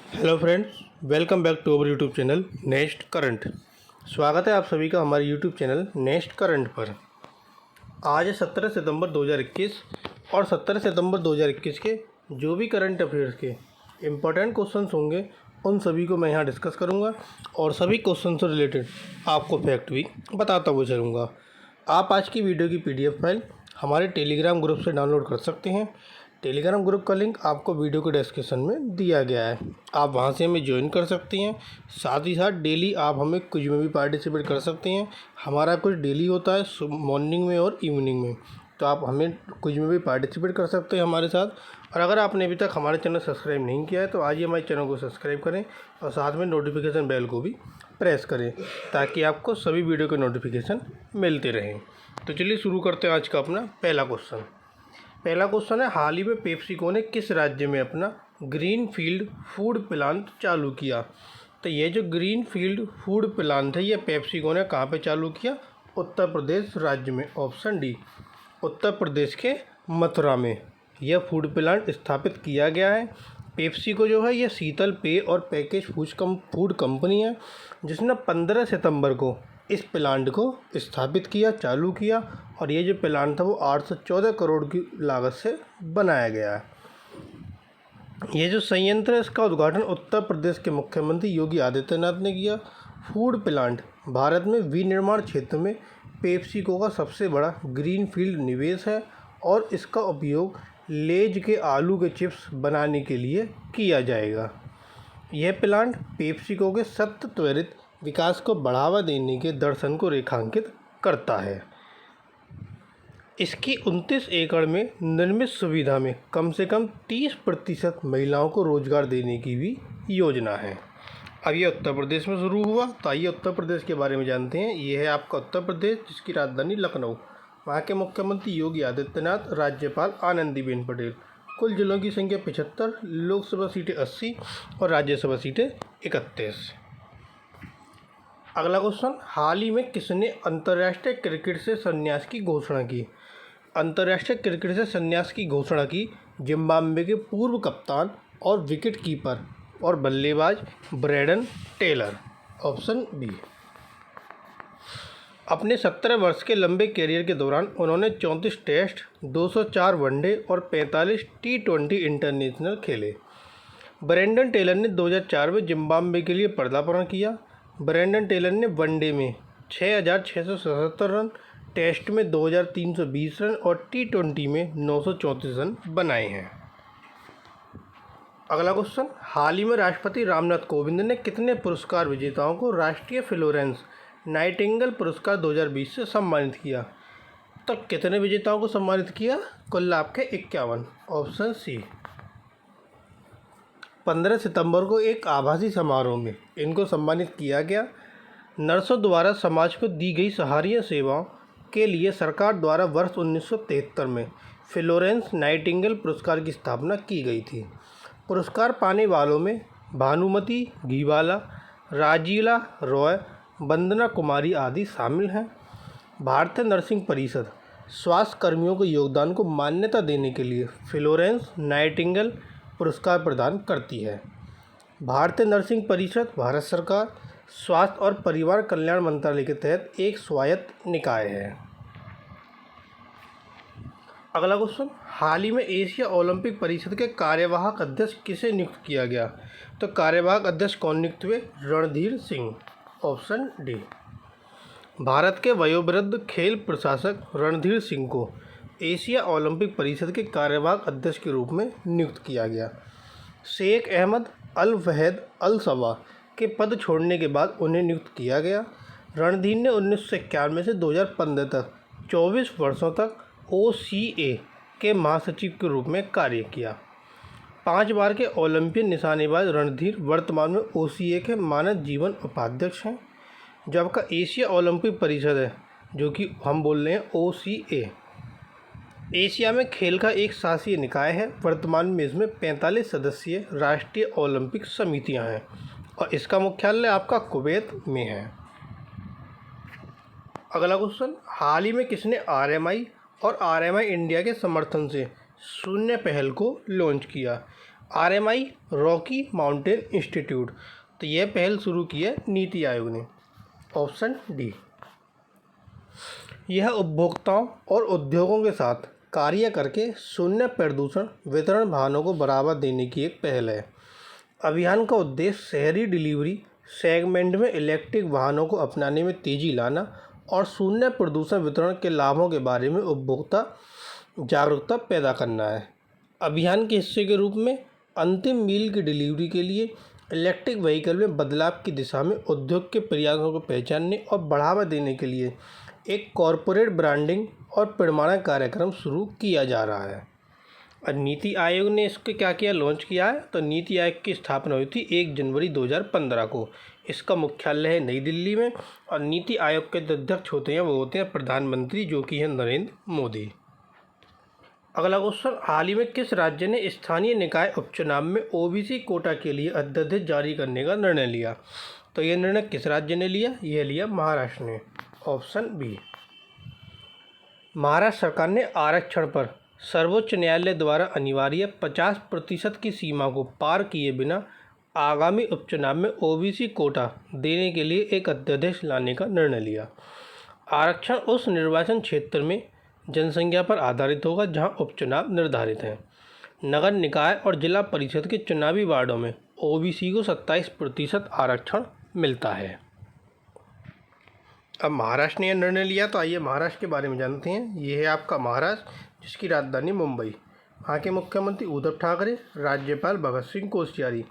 Hello friends, welcome back to our YouTube channel next current. स्वागत है आप सभी का हमारे यूट्यूब चैनल नेक्स्ट करंट पर। आज है 17 सितंबर 2021 और 17 सितंबर 2021 के जो भी करंट अफेयर्स के इम्पोर्टेंट क्वेश्चंस होंगे उन सभी को मैं यहाँ डिस्कस करूँगा और सभी क्वेश्चन से रिलेटेड आपको फैक्ट भी बताता हुआ चलूँगा। आप आज की वीडियो की PDF फाइल हमारे टेलीग्राम ग्रुप से डाउनलोड कर सकते हैं। टेलीग्राम ग्रुप का लिंक आपको वीडियो के डिस्क्रिप्शन में दिया गया है, आप वहां से हमें ज्वाइन कर सकते हैं। साथ ही साथ डेली आप हमें कुछ में भी पार्टिसिपेट कर सकते हैं। हमारा कुछ डेली होता है मॉर्निंग में और इवनिंग में, तो आप हमें कुछ में भी पार्टिसिपेट कर सकते हैं हमारे साथ। और अगर आपने अभी तक हमारे चैनल सब्सक्राइब नहीं किया है तो आज ही हमारे चैनल को सब्सक्राइब करें और साथ में नोटिफिकेशन बेल को भी प्रेस करें ताकि आपको सभी वीडियो के नोटिफिकेशन मिलते रहें। तो चलिए शुरू करते हैं आज का अपना पहला क्वेश्चन है, हाल ही में पेप्सिको ने किस राज्य में अपना ग्रीन फील्ड फूड प्लांट चालू किया? तो ये जो ग्रीन फील्ड फूड प्लांट है ये पेप्सिको ने कहाँ पे चालू किया? उत्तर प्रदेश राज्य में। ऑप्शन डी, उत्तर प्रदेश के मथुरा में यह फूड प्लांट स्थापित किया गया है। पेप्सिको जो है ये शीतल पेय और पैकेज फूड कंपनी है जिसने 15 सितंबर को इस प्लांट को स्थापित किया, चालू किया। और ये जो प्लांट था वो 814 करोड़ की लागत से बनाया गया है। ये जो संयंत्र है इसका उद्घाटन उत्तर प्रदेश के मुख्यमंत्री योगी आदित्यनाथ ने किया। फूड प्लांट भारत में विनिर्माण क्षेत्र में पेप्सिको का सबसे बड़ा ग्रीन फील्ड निवेश है और इसका उपयोग लेज के आलू के चिप्स बनाने के लिए किया जाएगा। यह प्लांट पेप्सिको के सतत त्वरित विकास को बढ़ावा देने के दर्शन को रेखांकित करता है। इसकी 29 एकड़ में निर्मित सुविधा में कम से कम 30% महिलाओं को रोजगार देने की भी योजना है। अब ये उत्तर प्रदेश में शुरू हुआ, तो आइए उत्तर प्रदेश के बारे में जानते हैं। ये है आपका उत्तर प्रदेश जिसकी राजधानी लखनऊ, वहाँ के मुख्यमंत्री योगी आदित्यनाथ, राज्यपाल आनंदीबेन पटेल। कुल जिलों की संख्या 75, लोकसभा सीटें 80 और राज्यसभा सीटें 31। अगला क्वेश्चन, हाल ही में किसने अंतर्राष्ट्रीय क्रिकेट से संन्यास की घोषणा की? अंतर्राष्ट्रीय क्रिकेट से संन्यास की घोषणा की जिम्बाब्वे के पूर्व कप्तान और विकेट कीपर और बल्लेबाज ब्रैंडन टेलर। Option B. अपने 17 वर्ष के लंबे करियर के दौरान उन्होंने 34 टेस्ट, 204 वनडे और 45 T20 इंटरनेशनल खेले। ब्रैंडन टेलर ने 2004 में जिम्बाब्वे के लिए पदार्पण किया। ब्रैंडन टेलर ने वनडे में 6,677 रन, टेस्ट में 2,320 रन और T20 में 934 रन बनाए हैं। अगला क्वेश्चन, हाल ही में राष्ट्रपति रामनाथ कोविंद ने कितने पुरस्कार विजेताओं को राष्ट्रीय फ्लोरेंस नाइटिंगेल पुरस्कार 2020 से सम्मानित किया? तो कितने विजेताओं को सम्मानित किया? कुल आपके 51। Option C. 15 सितंबर को एक आभासी समारोह में इनको सम्मानित किया गया। नर्सों द्वारा समाज को दी गई सराहनीय सेवाओं के लिए सरकार द्वारा वर्ष 1973 में फ्लोरेंस नाइटिंगेल पुरस्कार की स्थापना की गई थी। पुरस्कार पाने वालों में भानुमति घीवाला, राजीला रॉय, वंदना कुमारी आदि शामिल हैं। भारतीय नर्सिंग परिषद स्वास्थ्य कर्मियों के योगदान को मान्यता देने के लिए फ्लोरेंस नाइटिंगेल पुरस्कार प्रदान करती है। भारतीय नर्सिंग परिषद भारत सरकार स्वास्थ्य और परिवार कल्याण मंत्रालय के तहत एक स्वायत्त निकाय है। अगला क्वेश्चन, हाल ही में एशिया ओलंपिक परिषद के कार्यवाहक अध्यक्ष किसे नियुक्त किया गया? तो कार्यवाहक अध्यक्ष कौन नियुक्त हुए? रणधीर सिंह। Option D. भारत के वयोवृद्ध खेल प्रशासक रणधीर सिंह को एशिया ओलंपिक परिषद के कार्यवाहक अध्यक्ष के रूप में नियुक्त किया गया। शेख अहमद अल वहद अल सबा के पद छोड़ने के बाद उन्हें नियुक्त किया गया। रणधीर ने 1991 से 2015 तक 24 वर्षों तक OCA के महासचिव के रूप में कार्य किया। 5 बार के ओलंपियन निशानेबाज रणधीर वर्तमान में OCA के मानद जीवन उपाध्यक्ष हैं। जो आपका एशिया ओलंपिक परिषद है, जो कि हम बोल रहे हैं OCA, एशिया में खेल का एक शासीय निकाय है। वर्तमान में इसमें 45 सदस्यीय राष्ट्रीय ओलंपिक समितियां हैं और इसका मुख्यालय आपका कुवैत में है। अगला क्वेश्चन, हाल ही में किसने RMI और RMI इंडिया के समर्थन से शून्य पहल को लॉन्च किया? RMI Rocky mountain institute. तो यह पहल शुरू की है नीति आयोग ने। Option D. यह उपभोक्ताओं और उद्योगों के साथ कार्य करके शून्य प्रदूषण वितरण वाहनों को बढ़ावा देने की एक पहल है। अभियान का उद्देश्य शहरी डिलीवरी सेगमेंट में इलेक्ट्रिक वाहनों को अपनाने में तेजी लाना और शून्य प्रदूषण वितरण के लाभों के बारे में उपभोक्ता जागरूकता पैदा करना है। अभियान के हिस्से के रूप में अंतिम मील की डिलीवरी के लिए इलेक्ट्रिक व्हीकल में बदलाव की दिशा में उद्योग के प्रयासों को पहचानने और बढ़ावा देने के लिए एक कॉरपोरेट ब्रांडिंग और प्रमाणन कार्यक्रम शुरू किया जा रहा है। और नीति आयोग ने इसको क्या किया, लॉन्च किया है। तो नीति आयोग की स्थापना हुई थी 1 जनवरी 2015 को। इसका मुख्यालय है नई दिल्ली में और नीति आयोग के अध्यक्ष होते हैं प्रधानमंत्री, जो कि हैं नरेंद्र मोदी। अगला क्वेश्चन, हाल ही में किस राज्य ने स्थानीय निकाय उपचुनाव में ओबीसी कोटा के लिए अध्यादेश जारी करने का निर्णय लिया? तो यह निर्णय किस राज्य ने लिया? यह लिया महाराष्ट्र ने। Option B. महाराष्ट्र सरकार ने आरक्षण पर सर्वोच्च न्यायालय द्वारा अनिवार्य 50% की सीमा को पार किए बिना आगामी उपचुनाव में ओबीसी कोटा देने के लिए एक अध्यादेश लाने का निर्णय लिया। आरक्षण उस निर्वाचन क्षेत्र में जनसंख्या पर आधारित होगा जहां उपचुनाव निर्धारित हैं। नगर निकाय और जिला परिषद के चुनावी वार्डों में ओबीसी को 27% आरक्षण मिलता है। अब महाराष्ट्र ने यह निर्णय लिया, तो आइए महाराष्ट्र के बारे में जानते हैं। ये है आपका महाराष्ट्र, जिसकी राजधानी मुंबई। वहाँ के मुख्यमंत्री उद्धव ठाकरे, राज्यपाल भगत सिंह कोश्यारी।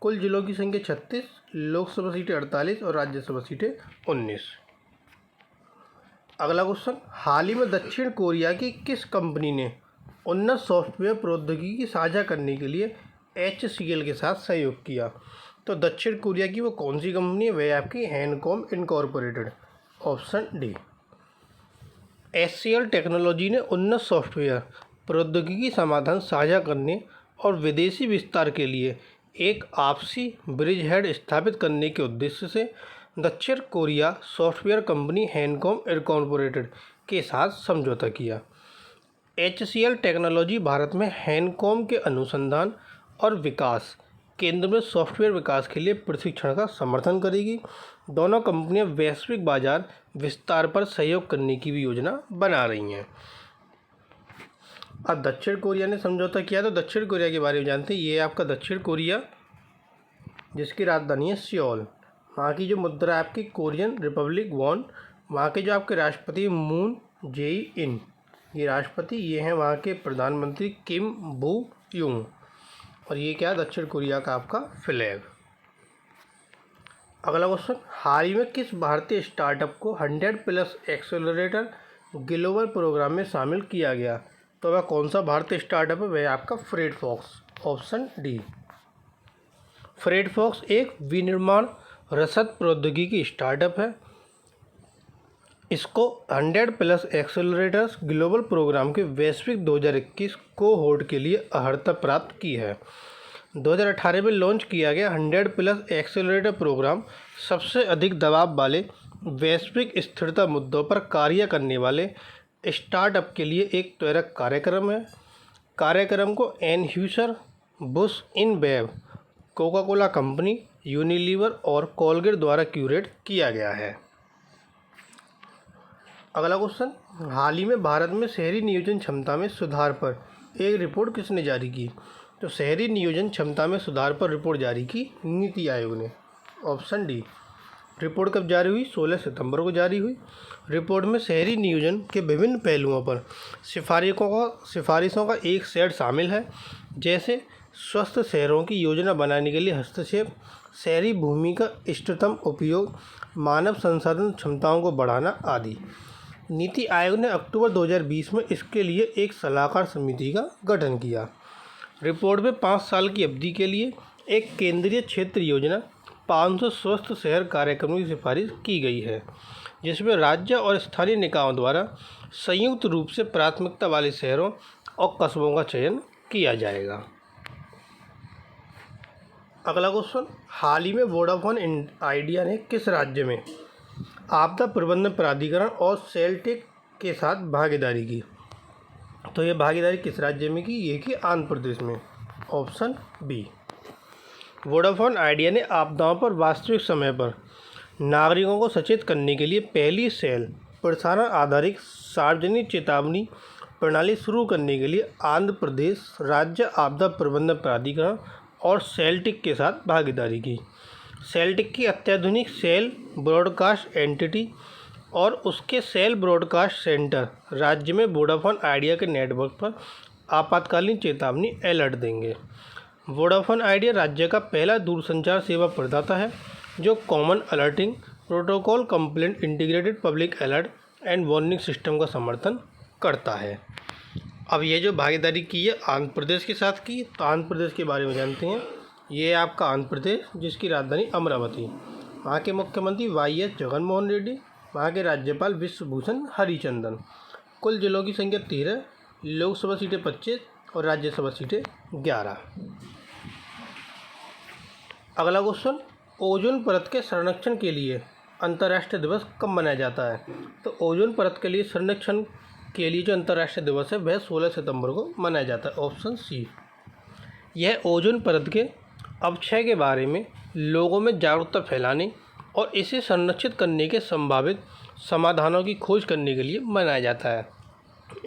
कुल जिलों की संख्या 36, लोकसभा सीटें 48 और राज्यसभा सीटें 19। अगला क्वेश्चन, हाल ही में दक्षिण कोरिया की किस कंपनी ने उन्नत सॉफ्टवेयर प्रौद्योगिकी साझा करने के लिए HCL के साथ सहयोग किया? तो दक्षिण कोरिया की वो कौन सी कंपनी है? वह आपकी Handcom Incorporated. Option D. HCL technology ने उन्नत सॉफ्टवेयर प्रौद्योगिकी समाधान साझा करने और विदेशी विस्तार के लिए एक आपसी ब्रिज हेड स्थापित करने के उद्देश्य से दक्षिण कोरिया सॉफ्टवेयर कंपनी हैंडकॉम इनकॉर्पोरेटेड के साथ समझौता किया। HCL टेक्नोलॉजी भारत में हैंडकॉम के अनुसंधान और विकास केंद्र में सॉफ्टवेयर विकास के लिए प्रशिक्षण का समर्थन करेगी। दोनों कंपनियां वैश्विक बाजार विस्तार पर सहयोग करने की भी योजना बना रही हैं। अब दक्षिण कोरिया ने समझौता किया, तो दक्षिण कोरिया के बारे में जानते हैं। ये आपका दक्षिण कोरिया, जिसकी राजधानी है सियोल। वहाँ की जो मुद्रा है आपकी कोरियन रिपब्लिक वॉन। वहाँ के जो आपके राष्ट्रपति मून जे इन, ये राष्ट्रपति, ये हैं वहाँ के प्रधानमंत्री किम बू यूंग। और ये क्या है, दक्षिण कोरिया का आपका फ्लैग। अगला क्वेश्चन, हाल ही में किस भारतीय स्टार्टअप को 100+ एक्सेलरेटर ग्लोबल प्रोग्राम में शामिल किया गया? तो वह कौन सा भारतीय स्टार्टअप है? वह आपका freight fox. Option D. Freight fox एक विनिर्माण रसद प्रौद्योगिकी स्टार्टअप है। इसको 100+ एक्सेलरेटर्स ग्लोबल प्रोग्राम के वैश्विक 2021 कोहोर्ट के लिए अर्हता प्राप्त की है। 2018 में लॉन्च किया गया 100+ एक्सेलरेटर प्रोग्राम सबसे अधिक दबाव वाले वैश्विक स्थिरता मुद्दों पर कार्य करने वाले स्टार्टअप के लिए एक त्वरित कार्यक्रम है। कार्यक्रम को Anheuser Busch InBev, Coca Cola company, Unilever और कोलगेट द्वारा क्यूरेट किया गया है। अगला क्वेश्चन, हाल ही में भारत में शहरी नियोजन क्षमता में सुधार पर एक रिपोर्ट किसने जारी की? तो शहरी नियोजन क्षमता में सुधार पर रिपोर्ट जारी की नीति आयोग ने। Option D. रिपोर्ट कब जारी हुई? 16 सितंबर को जारी हुई। रिपोर्ट में शहरी नियोजन के विभिन्न पहलुओं पर सिफारिशों का एक सेट शामिल है, जैसे स्वस्थ शहरों की योजना बनाने के लिए हस्तक्षेप, शहरी भूमि का इष्टतम उपयोग, मानव संसाधन क्षमताओं को बढ़ाना आदि। नीति आयोग ने अक्टूबर 2020 में इसके लिए एक सलाहकार समिति का गठन किया। रिपोर्ट में 5 साल की अवधि के लिए एक केंद्रीय क्षेत्र योजना 500 स्वस्थ शहर कार्यक्रमों की सिफारिश की गई है, जिसमें राज्य और स्थानीय निकायों द्वारा संयुक्त रूप से प्राथमिकता वाले शहरों और कस्बों का चयन किया जाएगा। अगला क्वेश्चन, हाल ही में वोडाफोन आइडिया ने किस राज्य में आपदा प्रबंधन प्राधिकरण और सेलटेक के साथ भागीदारी की? तो ये भागीदारी किस राज्य में की? ये की आंध्र प्रदेश में। Option B. वोडाफोन आइडिया ने आपदाओं पर वास्तविक समय पर नागरिकों को सचेत करने के लिए पहली सेल प्रसारण आधारित सार्वजनिक चेतावनी प्रणाली शुरू करने के लिए आंध्र प्रदेश राज्य आपदा प्रबंधन प्राधिकरण और सेल्टिक के साथ भागीदारी की। सेल्टिक की अत्याधुनिक सेल ब्रॉडकास्ट एंटिटी और उसके सेल ब्रॉडकास्ट सेंटर राज्य में वोडाफोन आइडिया के नेटवर्क पर आपातकालीन चेतावनी अलर्ट देंगे। वोडाफोन आइडिया राज्य का पहला दूरसंचार सेवा प्रदाता है जो common alerting protocol complaint integrated public alert and warning system का समर्थन करता है। अब ये जो भागीदारी की है आंध्र प्रदेश के साथ की, तो आंध्र प्रदेश के बारे में जानते हैं। ये है आपका आंध्र प्रदेश जिसकी राजधानी अमरावती। वहाँ के मुख्यमंत्री वाई.एस. जगनमोहन रेड्डी, वहाँ के राज्यपाल विश्वभूषण हरिचंदन। कुल जिलों की संख्या 13, लोकसभा सीटें 25 और राज्यसभा सीटें 11। अगला क्वेश्चन, ओजोन परत के संरक्षण के लिए अंतर्राष्ट्रीय दिवस कब मनाया जाता है? तो ओजोन परत के लिए संरक्षण के लिए जो अंतर्राष्ट्रीय दिवस है वह 16 सितंबर को मनाया जाता है, ऑप्शन सी। यह ओजोन परत के अपक्षय के बारे में लोगों में जागरूकता फैलाने और इसे संरक्षित करने के संभावित समाधानों की खोज करने के लिए मनाया जाता है।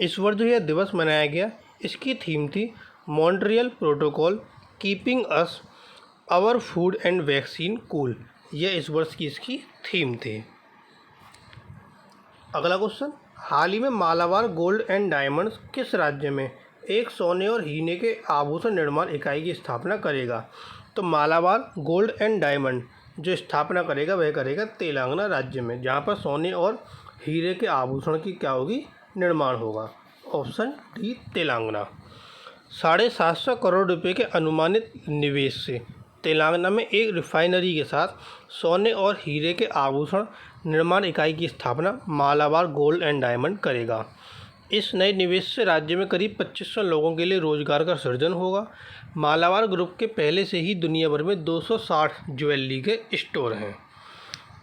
इस वर्ष जो यह दिवस मनाया गया, इसकी थीम थी Montreal protocol keeping us our food and vaccine cool. यह इस वर्ष की इसकी थीम थी। अगला क्वेश्चन, हाल ही में मालाबार गोल्ड एंड डायमंड्स किस राज्य में एक सोने और हीरे के आभूषण निर्माण इकाई की स्थापना करेगा? तो मालाबार गोल्ड एंड डायमंड जो स्थापना करेगा वह करेगा तेलंगाना राज्य में, जहाँ पर सोने और हीरे के आभूषण की क्या होगी, निर्माण होगा, ऑप्शन डी तेलंगाना। 750 करोड़ रुपए के अनुमानित निवेश से तेलंगाना में एक रिफाइनरी के साथ सोने और हीरे के आभूषण निर्माण इकाई की स्थापना मालाबार गोल्ड एंड डायमंड करेगा। इस नए निवेश से राज्य में करीब 2500 लोगों के लिए रोजगार का सृजन होगा। मालाबार ग्रुप के पहले से ही दुनिया भर में 260 ज्वेलरी के स्टोर हैं।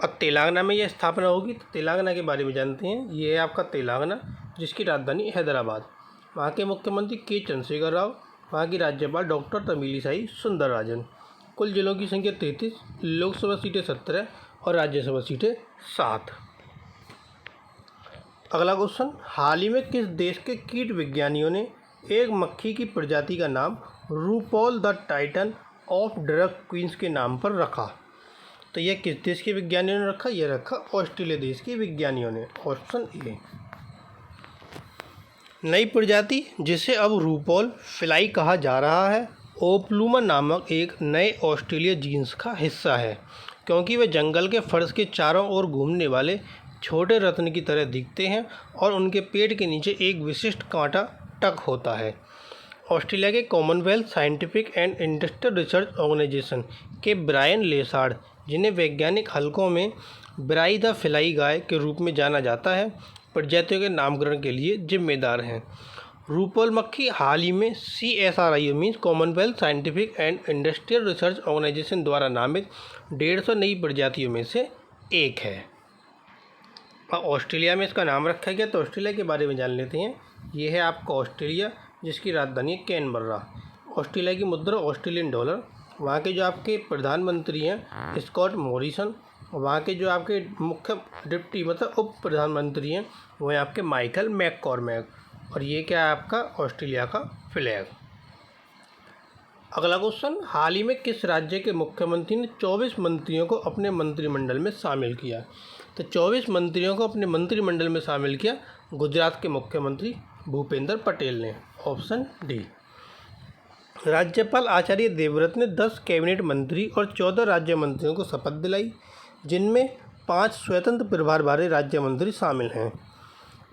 अब तेलंगाना में यह स्थापना होगी, तो तेलंगाना के बारे में जानते हैं। ये है आपका तेलंगाना जिसकी राजधानी हैदराबाद। वहाँ के मुख्यमंत्री के चंद्रशेखर राव, वहाँ की राज्यपाल डॉक्टर तमिलिसाई सुंदरराजन। कुल जिलों की संख्या 33, लोकसभा सीटें 17 और राज्यसभा सीटें 7। अगला क्वेश्चन, हाल ही में किस देश के कीट विज्ञानियों ने एक मक्खी की प्रजाति का नाम RuPaul the titan of drag queens के नाम पर रखा? तो यह किस देश के विज्ञानियों ने रखा? यह रखा ऑस्ट्रेलिया देश के विज्ञानियों ने, ऑप्शन ए। नई प्रजाति जिसे अब रूपॉल फ्लाई कहा जा रहा है, ओप्लूमा नामक एक नए ऑस्ट्रेलिया जीन्स का हिस्सा है, क्योंकि वे जंगल के फर्श के चारों ओर घूमने वाले छोटे रत्न की तरह दिखते हैं और उनके पेट के नीचे एक विशिष्ट कांटा टक होता है। ऑस्ट्रेलिया के Commonwealth Scientific and Industrial Research Organisation के ब्रायन लेसार्ड, जिन्हें वैज्ञानिक हलकों में ब्राई द फ्लाई गाय के रूप में जाना जाता है, प्रजातियों के नामकरण के लिए जिम्मेदार हैं। रूपॉल मक्खी हाल ही में CSIRO means Commonwealth Scientific and Industrial Research Organisation द्वारा नामित 150 नई प्रजातियों में से एक है। ऑस्ट्रेलिया में इसका नाम रखा गया, तो ऑस्ट्रेलिया के बारे में जान लेते हैं। ये है आपका ऑस्ट्रेलिया जिसकी राजधानी है कैनबर्रा। ऑस्ट्रेलिया की मुद्रा ऑस्ट्रेलियन डॉलर। वहाँ के जो आपके प्रधानमंत्री हैं स्कॉट मॉरिसन, वहाँ के जो आपके मुख्य डिप्टी मतलब उप प्रधानमंत्री हैं वो हैं आपके माइकल मैककॉर्मैक। और ये क्या है आपका ऑस्ट्रेलिया का फ्लैग। अगला क्वेश्चन, हाल ही में किस राज्य के मुख्यमंत्री ने 24 मंत्रियों को अपने मंत्रिमंडल में शामिल किया? तो 24 मंत्रियों को अपने मंत्रिमंडल में शामिल किया गुजरात के मुख्यमंत्री भूपेंद्र पटेल ने, ऑप्शन डी। राज्यपाल आचार्य देवव्रत ने 10 कैबिनेट मंत्री और 14 राज्य मंत्रियों को शपथ दिलाई, जिनमें 5 स्वतंत्र प्रभार वाले राज्य मंत्री शामिल हैं।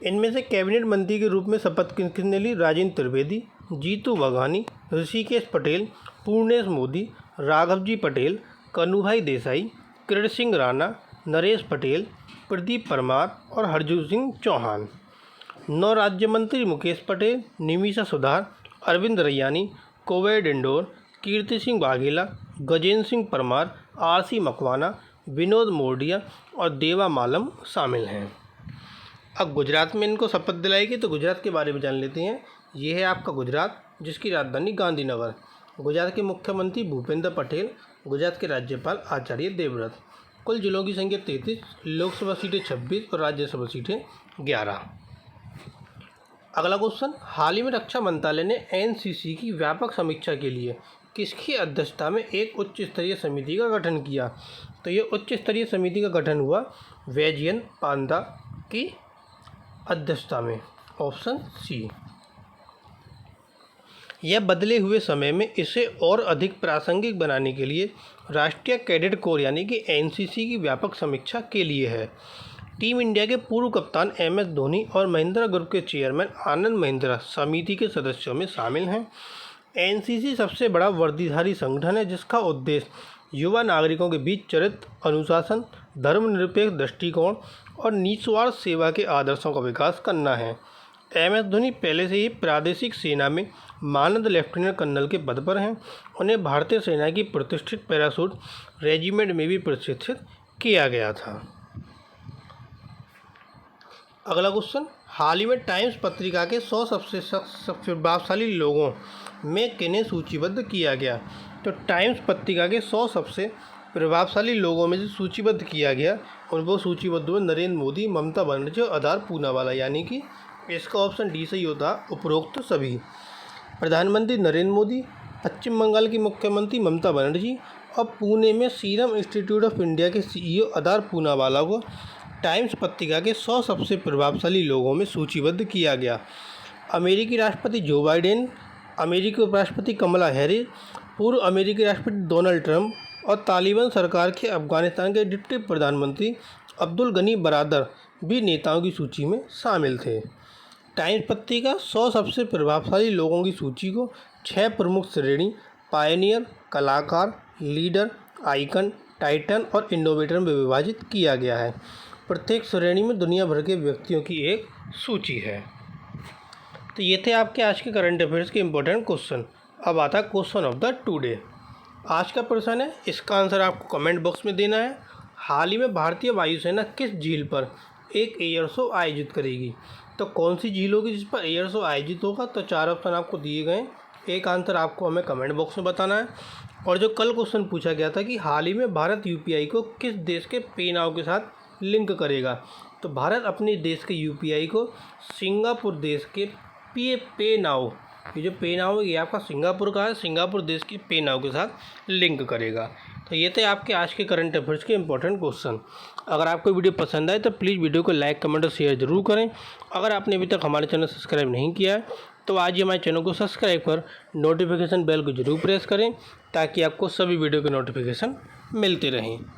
इनमें से कैबिनेट मंत्री के रूप में शपथ किसने ली? राजेंद्र त्रिवेदी, जीतू वाघानी, ऋषिकेश पटेल, पूर्णेश मोदी, राघवजी पटेल, कन्हूभाई देसाई, किरण सिंह राणा, नरेश पटेल, प्रदीप परमार और हरजू सिंह चौहान। 9 राज्य मंत्री मुकेश पटेल, निमिषा सुधार, अरविंद रैयानी, कोवै डिंडोर, कीर्ति सिंह वाघेला, गजेंद्र सिंह परमार, RC मकवाना, विनोद मोडिया और देवा मालम शामिल हैं। अब गुजरात में इनको शपथ दिलाएगी, तो गुजरात के बारे में जान लेते हैं। ये है आपका गुजरात जिसकी राजधानी गांधीनगर। गुजरात के मुख्यमंत्री भूपेंद्र पटेल, गुजरात के राज्यपाल आचार्य देवव्रत। कुल जिलों की संख्या 33, लोकसभा सीटें 26 और राज्यसभा सीटें 11। अगला क्वेश्चन, हाल ही में रक्षा मंत्रालय ने एनसीसी की व्यापक समीक्षा के लिए किसकी अध्यक्षता में एक उच्च स्तरीय समिति का गठन किया? तो ये उच्च स्तरीय समिति का गठन हुआ वैजयंत पांडा की अध्यक्षता में, ऑप्शन सी। यह बदले हुए समय में इसे और अधिक प्रासंगिक बनाने के लिए राष्ट्रीय कैडेट कोर यानी कि एनसीसी की व्यापक समीक्षा के लिए है। टीम इंडिया के पूर्व कप्तान एम एस धोनी और महिंद्रा ग्रुप के चेयरमैन आनंद महिंद्रा समिति के सदस्यों में शामिल हैं। एनसीसी सबसे बड़ा वर्दीधारी संगठन है जिसका उद्देश्य युवा नागरिकों के बीच चरित्र, अनुशासन, धर्मनिरपेक्ष दृष्टिकोण और निस्वार्थ सेवा के आदर्शों का विकास करना है। एम एस धोनी पहले से ही प्रादेशिक सेना में मानद लेफ्टिनेंट कर्नल के पद पर हैं। उन्हें भारतीय सेना की प्रतिष्ठित पैराशूट रेजिमेंट में भी प्रशिक्षित किया गया था। अगला क्वेश्चन, हाल ही में टाइम्स पत्रिका के 100 सबसे प्रभावशाली लोगों में किन्हें सूचीबद्ध किया गया? तो टाइम्स पत्रिका के 100 सबसे प्रभावशाली लोगों में जो सूचीबद्ध किया गया और वो सूचीबद्ध हुए नरेंद्र मोदी, ममता बनर्जी और आधार पूनावाला, यानी कि इसका ऑप्शन डी सही होता उपरोक्त सभी। प्रधानमंत्री नरेंद्र मोदी, पश्चिम बंगाल की मुख्यमंत्री ममता बनर्जी और पुणे में सीरम इंस्टीट्यूट ऑफ इंडिया के सीईओ आधार पूनावाला को टाइम्स पत्रिका के 100 सबसे प्रभावशाली लोगों में सूचीबद्ध किया गया। अमेरिकी राष्ट्रपति जो बाइडेन, अमेरिकी उपराष्ट्रपति कमला हैरिस, पूर्व अमेरिकी राष्ट्रपति डोनाल्ड ट्रंप और तालिबान सरकार के अफगानिस्तान के डिप्टी प्रधानमंत्री अब्दुल गनी बरादर भी नेताओं की सूची में शामिल थे। टाइम्स पत्रिका 100 सबसे प्रभावशाली लोगों की सूची को 6 प्रमुख श्रेणी पायनियर, कलाकार, लीडर, आइकन, टाइटन और इनोवेटर में विभाजित किया गया है। प्रत्येक श्रेणी में दुनिया भर के व्यक्तियों की एक सूची है। तो ये थे आपके आज के करंट अफेयर्स के इंपॉर्टेंट क्वेश्चन। अब आता है क्वेश्चन ऑफ द टुडे। आज का प्रश्न है, इसका आंसर आपको कमेंट बॉक्स में देना है। हाल ही में भारतीय वायुसेना किस झील पर एक एयर शो आयोजित करेगी? तो कौन सी झील होगी जिस पर एयर शो आयोजित होगा? तो 4 ऑप्शन आपको दिए गए, एक आंसर आपको हमें कमेंट बॉक्स में बताना है। और जो कल क्वेश्चन पूछा गया था कि हाल ही में भारत यूपीआई को किस देश के पे नाउ के साथ लिंक करेगा? तो भारत अपने देश के यूपीआई को सिंगापुर देश के पे नाउ, ये जो पे नाउ है ये आपका सिंगापुर का है, सिंगापुर देश के पे नाउ के साथ लिंक करेगा। तो ये थे आपके आज के करंट अफेयर्स के इंपॉर्टेंट क्वेश्चन। अगर आपको वीडियो पसंद आए तो प्लीज़ वीडियो को लाइक, कमेंट और शेयर जरूर करें। अगर आपने अभी तक हमारे चैनल सब्सक्राइब नहीं किया है तो आज ही हमारे चैनल को सब्सक्राइब कर नोटिफिकेशन बेल को जरूर प्रेस करें ताकि आपको सभी वीडियो के नोटिफिकेशन मिलते रहें।